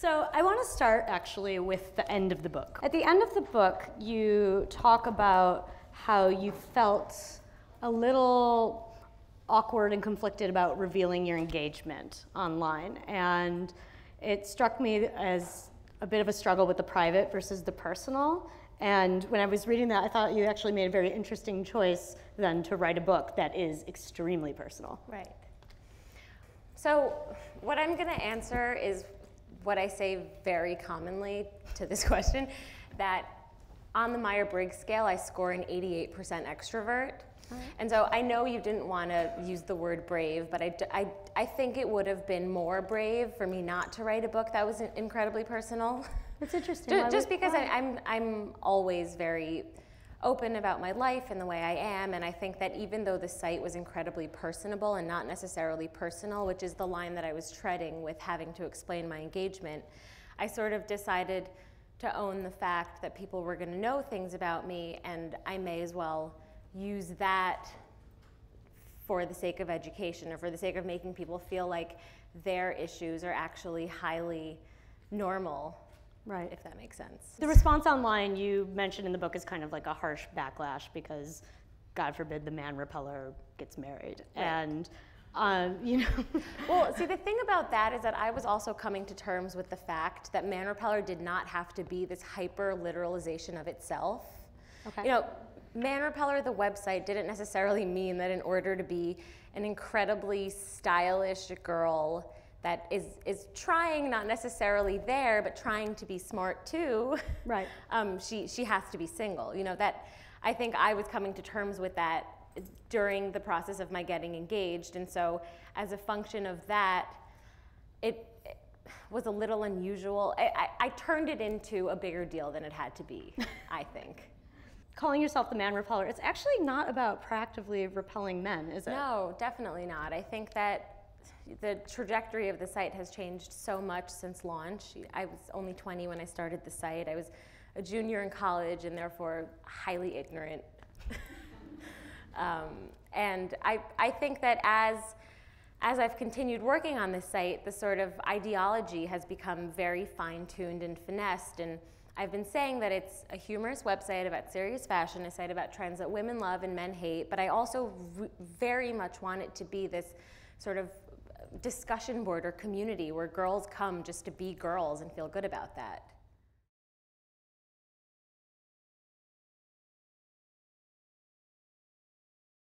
So I want to start actually with the end of the book. At the end of the book, you talk about how you felt a little awkward and conflicted about revealing your engagement online. And it struck me as a bit of a struggle with the private versus the personal. And when I was reading that, I thought you actually made a very interesting choice then to write a book that is extremely personal. Right. So what I'm going to answer is what I say very commonly to this question, that on the Myers-Briggs scale, I score an 88% extrovert. And so I know you didn't want to use the word brave, but I think it would have been more brave for me not to write a book that was incredibly personal. That's interesting. Just because I'm always very open about my life and the way I am, and I think that even though the site was incredibly personable and not necessarily personal, which is the line that I was treading with having to explain my engagement, I sort of decided to own the fact that people were going to know things about me, and I may as well use that for the sake of education or for the sake of making people feel like their issues are actually highly normal. Right. If that makes sense. The response online you mentioned in the book is kind of like a harsh backlash because, God forbid, the Man Repeller gets married. Right. And, you know. Well, see, the thing about that is that I was also coming to terms with the fact that Man Repeller did not have to be this hyper-literalization of itself. Okay. You know, Man Repeller, the website, didn't necessarily mean that in order to be an incredibly stylish girl that is trying, not necessarily there, but trying to be smart too. Right. She has to be single. You know, that I think I was coming to terms with that during the process of my getting engaged, and so as a function of that, it was a little unusual. I turned it into a bigger deal than it had to be, I think. Calling yourself the Man Repeller, it's actually not about proactively repelling men, is it? No, definitely not. I think that the trajectory of the site has changed so much since launch. I was only 20 when I started the site. I was a junior in college and therefore highly ignorant. And I think that as I've continued working on this site, the sort of ideology has become very fine-tuned and finessed. And I've been saying that it's a humorous website about serious fashion, a site about trends that women love and men hate, but I also very much want it to be this sort of discussion board or community where girls come just to be girls and feel good about that.